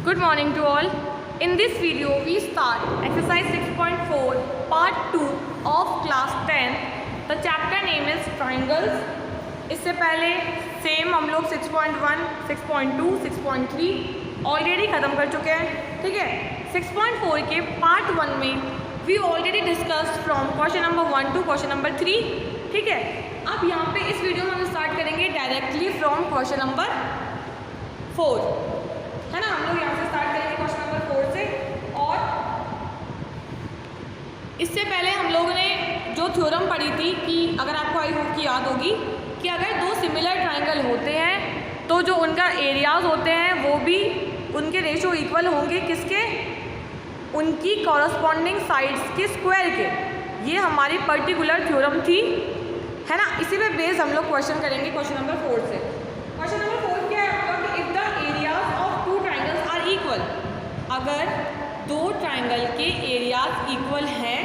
Good morning to all. In this video we start exercise 6.4 part 2 of class 10. The chapter name is triangles. इससे पहले same हम लोग 6.1, 6.2, 6.3 already ख़त्म कर चुके हैं. ठीक है, 6.4 के पार्ट 1 में we already discuss from question number 1 to question number 3. ठीक है, अब यहाँ पे इस वीडियो में हम स्टार्ट करेंगे डायरेक्टली फ्रॉम क्वेश्चन नंबर 4. है ना, हम लोग यहाँ से स्टार्ट करेंगे क्वेश्चन नंबर 4 से. और इससे पहले हम लोगों ने जो थ्योरम पढ़ी थी कि अगर आपको आई होप की याद होगी कि अगर दो सिमिलर ट्राइंगल होते हैं तो जो उनका एरियाज होते हैं वो भी उनके रेशो इक्वल होंगे. किसके? उनकी कॉरस्पॉन्डिंग साइड्स के स्क्वायर के. ये हमारी पर्टिकुलर थ्योरम थी, है ना. इसी पे बेस हम लोग क्वेश्चन करेंगे क्वेश्चन नंबर 4 से. क्वेश्चन नंबर 4 क्या है आपका कि if the areas of two triangles are equal. अगर दो ट्राइंगल के एरियाज इक्वल हैं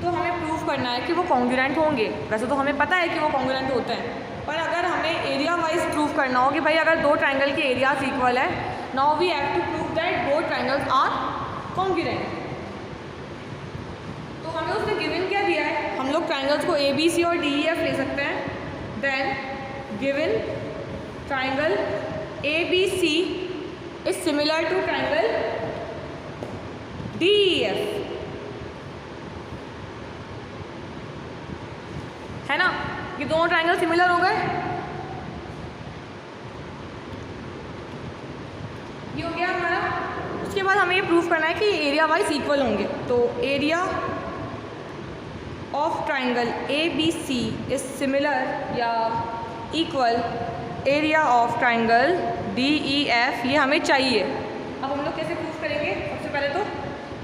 तो हमें प्रूव करना है कि वो कॉन्ग्रुएंट होंगे. वैसे तो हमें पता है कि वो कॉन्ग्रुएंट होते हैं, पर अगर हमें एरिया वाइज प्रूव करना हो कि भाई अगर दो ट्राइंगल के एरियाज इक्वल है, now we have to prove that both triangles are congruent. तो हमें उसने गिवन क्या दिया है, हम लोग ट्राइंगल्स को ABC और DEF ले सकते हैं. Then given triangle ABC is similar to triangle DEF, है ना. ये दोनों ट्राइंगल सिमिलर हो गए. ये हो गया हमारा. उसके बाद हमें ये प्रूफ करना है कि एरिया वाइज इक्वल होंगे. तो area of triangle ABC is similar या equal area of triangle DEF. ये हमें चाहिए. अब हम लोग कैसे प्रूफ करेंगे? सबसे पहले तो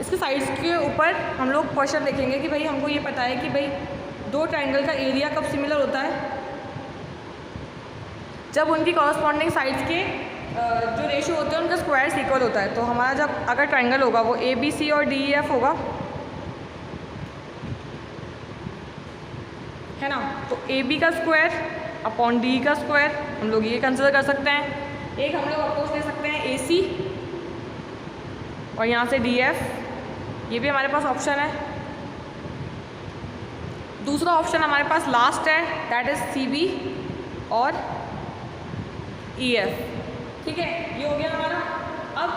इसके साइड्स के ऊपर हम लोग क्वेश्चन देखेंगे कि भाई हमको ये पता है कि भाई दो ट्राइंगल का एरिया कब सिमिलर होता है, जब उनकी कॉरस्पॉन्डिंग साइड्स के जो रेशो होते हैं उनका स्क्वायर्स इक्वल होता है. तो हमारा जब अगर ट्राइंगल होगा वो ABC और DEF होगा, है ना. तो AB का स्क्वायर अपॉन DE का स्क्वायर हम लोग ये कंसिडर कर सकते हैं. एक हम लोग अप्रोच ले सकते हैं AC और यहाँ से DF. ये भी हमारे पास ऑप्शन है. दूसरा ऑप्शन हमारे पास लास्ट है, दैट इज CB और EF. ठीक है, ये हो गया हमारा. अब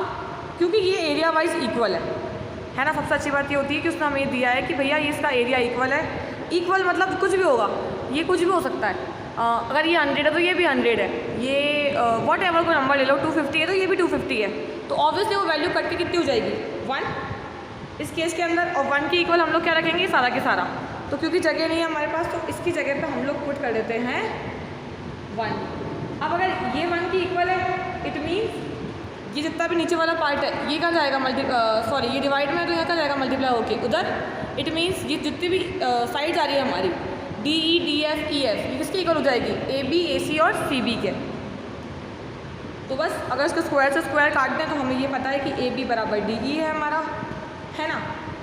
क्योंकि ये एरिया वाइज इक्वल है ना, सबसे अच्छी बात ये होती है कि उसने हमें दिया है कि भैया ये इसका एरिया इक्वल है. इक्वल मतलब कुछ भी होगा, ये कुछ भी हो सकता है. अगर ये 100 है तो ये भी 100 है. ये वॉट एवर कोई नंबर ले लो, 250 है तो ये भी 250 है. तो ऑब्वियसली वो वैल्यू कट के कितनी हो जाएगी, 1 इस केस के अंदर. और 1 के इक्वल हम लोग क्या रखेंगे, सारा के सारा. तो क्योंकि जगह नहीं है हमारे पास तो इसकी जगह पे हम लोग पुट कर देते हैं 1. अब अगर ये 1 की इक्वल है, इट मीन्स ये जितना भी नीचे वाला पार्ट है ये कहाँ जाएगा ये डिवाइड में, तो यहाँ कहाँ जाएगा मल्टीप्लाई होके उधर. इट मीन्स ये जितनी भी साइड आ रही है हमारी DE DF EF ये किसके इक्वल हो जाएगी, AB AC और CB के. तो बस अगर इसके स्क्वायर से स्क्वायर काट दें तो हमें ये पता है कि AB बराबर DE है हमारा, है ना,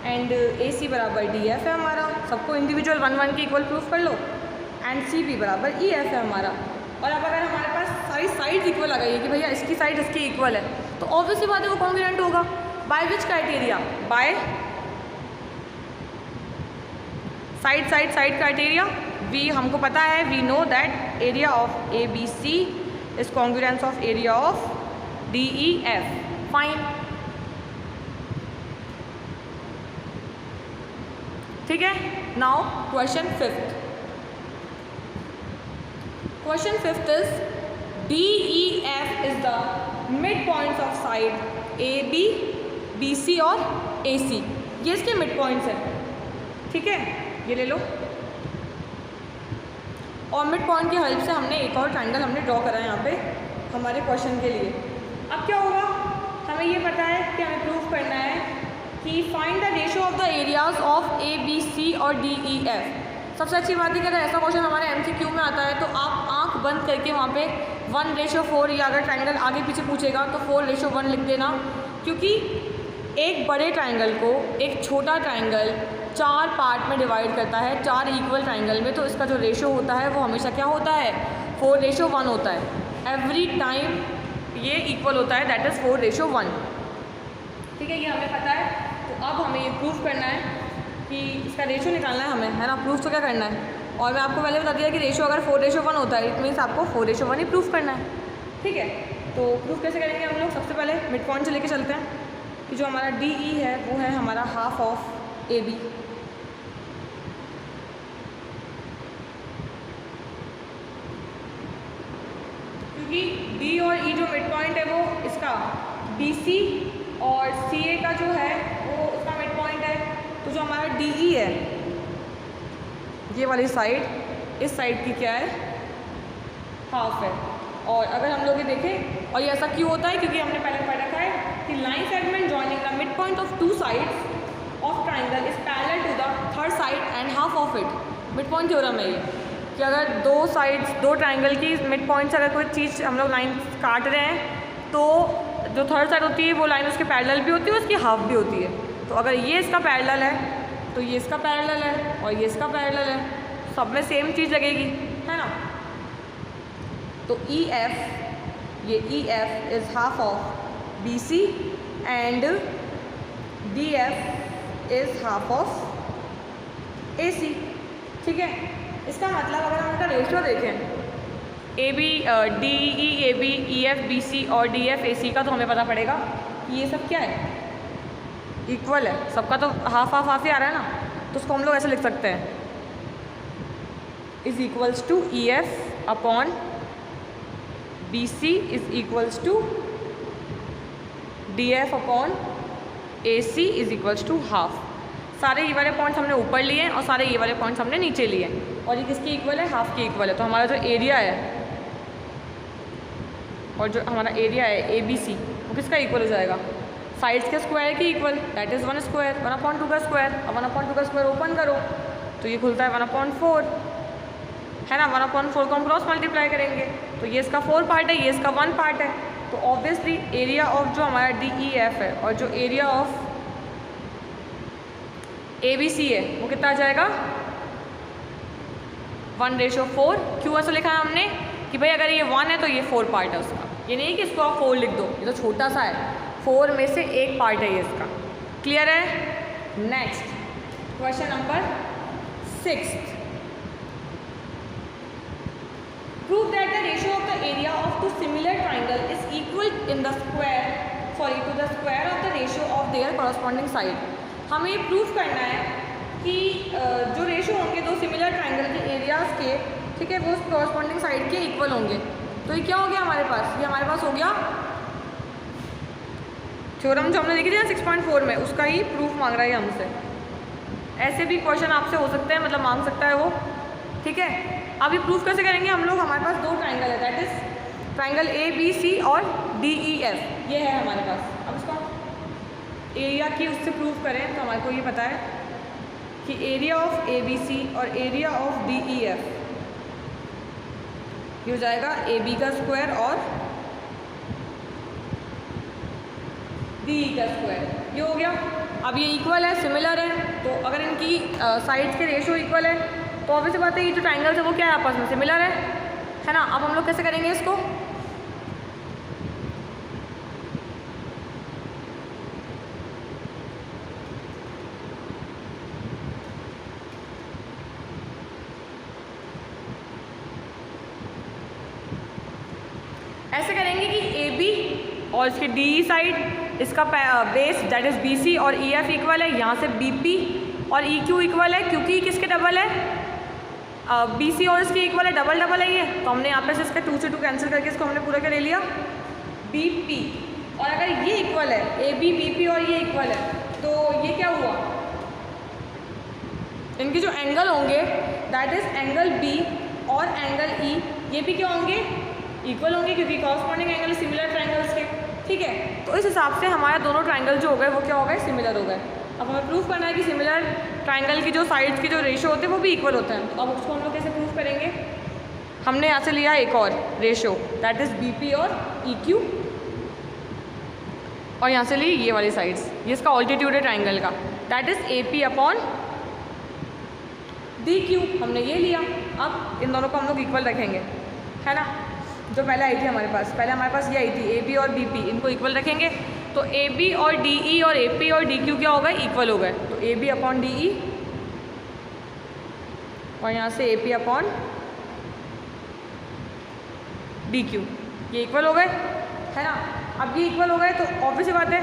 एंड AC बराबर DF है हमारा. सबको इंडिविजुअल 1 के इक्वल प्रूफ कर लो. एंड CB बराबर EF है हमारा. और अब अगर हमारे पास सारी साइड्स इक्वल आ गई है कि भैया इसकी साइड इसकी इक्वल है, तो ऑब्वियसली बात है वो कॉन्ग्रुएंट होगा. By which criteria? By side side side criteria. We हमको पता है, we know that area of ABC is congruence of area of DEF. Fine. ठीक है. Now question 5th. Question 5th is DEF is the mid points of side AB BC और AC. ये इसके mid points हैं. ठीक है, ये ले लो. और मिड पॉइंट की हेल्प से हमने एक और ट्राइंगल हमने ड्रॉ करा है यहाँ पे हमारे क्वेश्चन के लिए. अब क्या होगा, हमें ये पता है कि हमें प्रूव करना है कि find the ratio of the areas of ABC और DEF. सबसे अच्छी बात है कि अगर ऐसा क्वेश्चन हमारे MCQ में आता है तो आप आंख बंद करके वहाँ पे 1:4 या अगर ट्राइंगल आगे पीछे पूछेगा तो 4:1 लिख देना. क्योंकि एक बड़े ट्राइंगल को एक छोटा ट्राइंगल 4 पार्ट में डिवाइड करता है, 4 इक्वल ट्राइंगल में. तो इसका जो रेशो होता है वो हमेशा क्या होता है, 4:1 होता है. एवरी टाइम ये इक्वल होता है, दैट इज़ 4:1। ठीक है, ये हमें पता है। तो अब हमें ये प्रूफ करना है कि इसका रेशो निकालना है हमें, है ना। प्रूफ तो क्या करना है, और मैं आपको पहले बता दिया कि रेशो अगर 4:1 होता है इट मीन्स आपको 4:1 ही प्रूफ करना है। ठीक है, तो प्रूफ कैसे करेंगे हम लोग, सबसे पहले मिड पॉइंट से लेके चलते हैं कि जो हमारा DE है वो है हमारा हाफ ऑफ AB। क्योंकि D और E जो मिड पॉइंट है वो इसका BC और CA का जो है वो उसका मिड पॉइंट है। तो जो हमारा DE है ये वाली साइड, इस साइड की क्या है, हाफ है। और अगर हम लोग ये देखें, और ये ऐसा क्यों होता है, क्योंकि हमने पहले पढ़ रखा है कि line segment joining the mid point of 2 sides of triangle is parallel to the third side and half of it. Mid point theorem है ये कि अगर दो ट्राइंगल की मिड पॉइंट से अगर कोई चीज़ हम लोग लाइन काट रहे हैं तो जो थर्ड साइड होती है वो लाइन उसके पैरेलल भी होती है, उसकी हाफ भी होती है। तो अगर ये इसका पैरेलल है तो ये इसका पैरेलल है और ये इसका पैरेलल है, सब में सेम चीज़ लगेगी, है ना। तो EF, ये EF is half of BC and DF is half of AC। ठीक है, इसका मतलब अगर हम इनका रेशियो देखें DE AB EF BC और DF AC का, तो हमें पता पड़ेगा कि ये सब क्या है, इक्वल है। सबका तो हाफ हाफ हाफ ही आ रहा है ना, तो उसको हम लोग ऐसे लिख सकते हैं, is equals to EF upon BC is equals to DF upon AC is equals to half. सारे ये वाले पॉइंट्स हमने ऊपर लिए हैं और सारे ये वाले पॉइंट्स हमने नीचे लिए हैं, और ये किसके इक्वल है, हाफ के इक्वल है। तो हमारा जो एरिया है और जो हमारा एरिया है ABC वो किसका इक्वल हो जाएगा, साइड्स के स्क्वायर की इक्वल, दैट इज़ 1 स्क्वायर, 1/2 का स्क्वायर। अब 1/2 का स्क्वायर ओपन करो तो ये खुलता है 1/4, है ना। 1/4 को हम क्रॉस मल्टीप्लाई करेंगे तो ये इसका 4 पार्ट है, ये इसका 1 पार्ट है। तो ऑब्वियसली एरिया ऑफ जो हमारा DEF है और जो एरिया ऑफ ABC है वो कितना आ जाएगा, 1:4। क्यों ऐसा लिखा है हमने कि भाई अगर ये 1 है तो ये 4 पार्ट है उसका, ये नहीं कि इसको आप 4 लिख दो, ये तो छोटा सा है, 4 में से एक पार्ट है ये इसका। क्लियर है। Next question number 6, prove that the ratio of the area of two similar triangle is equal in the square to the square of the ratio of their corresponding side. हमें ये proof करना है कि जो ratio होंगे दो similar triangle के areas के, ठीक है, वो उस कॉरस्पॉन्डिंग साइड के इक्वल होंगे। तो ये क्या हो गया हमारे पास, ये हमारे पास हो गया थ्योरम जो हमने देखी थी ना 6.4 में, उसका ही प्रूफ मांग रहा है हमसे। ऐसे भी क्वेश्चन आपसे हो सकते हैं, मतलब मांग सकता है वो। ठीक है, अब ये प्रूफ कैसे करेंगे हम लोग, हमारे पास दो ट्राइंगल है, दैट इज ट्राइंगल ABC और DEF, ये है हमारे पास। अब इसको एरिया की उससे प्रूफ करें तो हमारे को ये पता है कि एरिया ऑफ ABC और एरिया ऑफ DEF ये हो जाएगा AB का स्क्वायर और DE का स्क्वायर, ये हो गया। अब ये इक्वल है, सिमिलर है, तो अगर इनकी साइड्स के रेशियो इक्वल है तो ऑब्वियस बात है ये जो ट्राइंगल्स है वो क्या है, आपस में सिमिलर है ना। अब हम लोग कैसे करेंगे इसको, ऐसे करेंगे कि AB और इसके DE साइड, इसका बेस दैट इज BC और EF इक्वल है, यहाँ से BP और EQ इक्वल है, क्योंकि किसके डबल है, BC और इसके इक्वल है, डबल डबल है ये, तो हमने यहाँ पे से इसका 2 से 2 कैंसिल करके इसको हमने पूरा क्या ले लिया, BP। और अगर ये इक्वल है, AB BP और ये इक्वल है, तो ये क्या हुआ, इनके जो एंगल होंगे दैट इज एंगल B और एंगल E, ये भी क्या होंगे, इक्वल होंगे, क्योंकि कॉरस्पॉन्डिंग एंगल सिमिलर ट्राइंगल्स के। ठीक है, तो इस हिसाब से हमारे दोनों ट्राइंगल जो हो गए वो क्या हो गए, सिमिलर हो गए। अब हमें प्रूफ करना है कि सिमिलर ट्राइंगल की जो साइड्स की जो रेशियो होते हैं वो भी इक्वल होते हैं। तो अब उसको हम लोग कैसे प्रूफ करेंगे, हमने यहाँ से लिया एक और रेशियो दैट इज BP और EQ, और यहाँ से ली ये वाली साइड्स, ये इसका ऑल्टीट्यूड है ट्राइंगल का, that is AP upon DQ, हमने ये लिया। अब इन दोनों को हम लोग इक्वल रखेंगे, है ना। जो पहले आई थी हमारे पास, पहले हमारे पास ये आई थी ए बी और बी पी, इनको इक्वल रखेंगे तो ए बी और डी ई और ए पी और डी क्यू क्या हो गए, इक्वल हो गए। तो A B upon D E और यहाँ से A P upon D Q, ये इक्वल हो गए, है ना। अब ये इक्वल हो गए तो ऑब्वियस बात है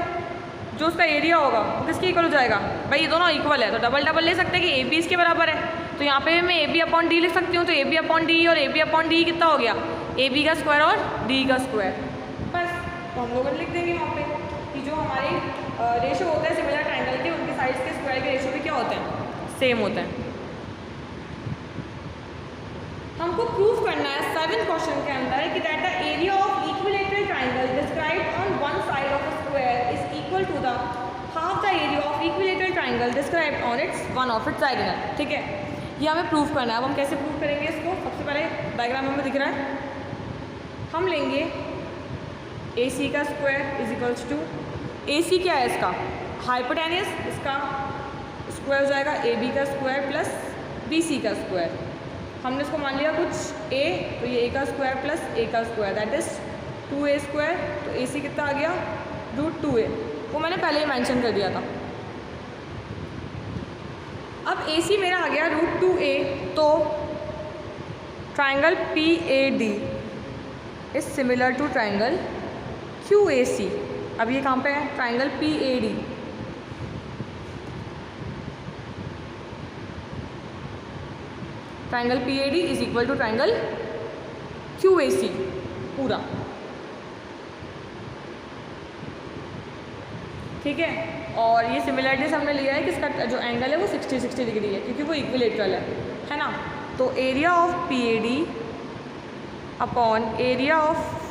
जो उसका एरिया होगा वो किसके इक्वल हो जाएगा, भाई ये दोनों इक्वल है तो डबल डबल ले सकते हैं कि ए बी इसके बराबर है, तो यहाँ पे मैं ए बी अपॉन डी लिख सकती हूँ। तो ए बी अपॉन डी और ए बी अपॉन डी कितना हो गया, ए बी का स्क्वायर और डी का स्क्वायर, बस। तो हम लोग लिख देंगे वहाँ पे कि जो हमारे रेशो होते हैं सिमिलर ट्राइंगल के, उनके साइड्स के स्क्वायर के रेशो भी क्या होते हैं, सेम होते हैं। हमको प्रूव करना है 7th क्वेश्चन के अंदर कि that the area of equilateral triangle described on one side of a square is equal to the half the area of equilateral triangle described on its one of its diagonal, ठीक है। ये हमें prove करना है। अब हम कैसे prove करेंगे इसको, सबसे पहले डायग्राम में दिख रहा है, हम लेंगे ए सी का स्क्वायर इज इक्वल्स टू, ए सी क्या है इसका, हाइपोटेनियस, इसका स्क्वायर हो जाएगा ए बी का स्क्वायर प्लस बी सी का स्क्वायर। हमने इसको मान लिया कुछ a, तो ये a का स्क्वायर प्लस a का square that is 2a square. तो ए सी कितना आ गया, √2a, वो मैंने पहले ही मेंशन कर दिया था। अब ए सी मेरा आ गया √2a, तो triangle P A D is similar to triangle Q A C. अब ये कहाँ पे है, triangle P A D, triangle P A D is equal to triangle Q A C पूरा, ठीक है। और ये सिमिलरिटीज हमने लिया है कि इसका जो एंगल है वो 60 डिग्री है क्योंकि वो इक्विलेटरल है ना। तो area of P A D upon area of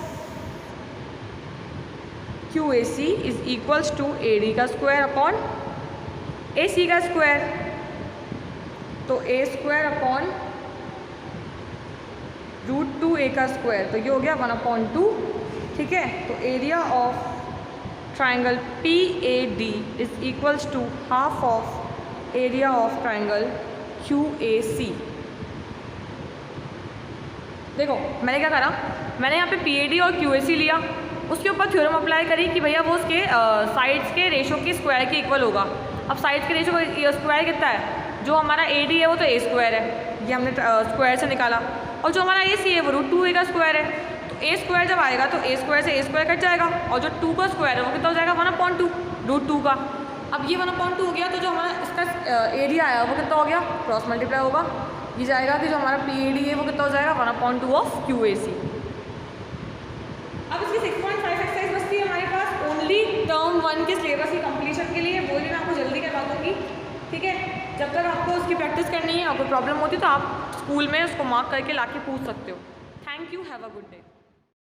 Q A C is equals to A D का स्क्वायर अपॉन ए सी का स्क्वायर। तो ए स्क्वायर अपॉन √2a का स्क्वायर, तो ये हो गया 1/2, ठीक है। तो area of triangle P A D is equals to half of area of triangle Q A C. देखो मैंने क्या करा, मैंने यहाँ पे पी ए डी और क्यू ए सी लिया, उसके ऊपर थ्योरम अप्लाई करी कि भैया वो उसके साइड्स के रेशो के स्क्वायर के इक्वल होगा। अब साइड्स के रेशो का स्क्वायर कितना है, जो हमारा ए डी है वो तो ए स्क्वायर है, ये हमने स्क्वायर से निकाला, और जो हमारा ए सी है वो √2a का स्क्वायर है। तो ए स्क्वायर जब आएगा तो ए स्क्वायर से ए स्क्वायर कट जाएगा, और जो 2 का स्क्वायर है वो कितना हो जाएगा, 1/2 √2 का। अब ये 1/2 हो गया, तो जो हमारा इसका एरिया आया वो कितना हो गया, क्रॉस मल्टीप्लाई होगा, ये जाएगा कि जो हमारा पी ए डी है वो कितना हो जाएगा, 1/2 ऑफ क्यू ए सी। अब इसकी 6.5 एक्सरसाइज बचती है हमारे पास ओनली टर्म 1 के सिलेबस की कंप्लीशन के लिए, वो भी मैं आपको जल्दी करवा दूँगी, ठीक है। जब तक आपको उसकी प्रैक्टिस करनी है, आपको प्रॉब्लम होती है तो आप स्कूल में उसको मार्क करके लाके पूछ सकते हो। Thank you, have a good day.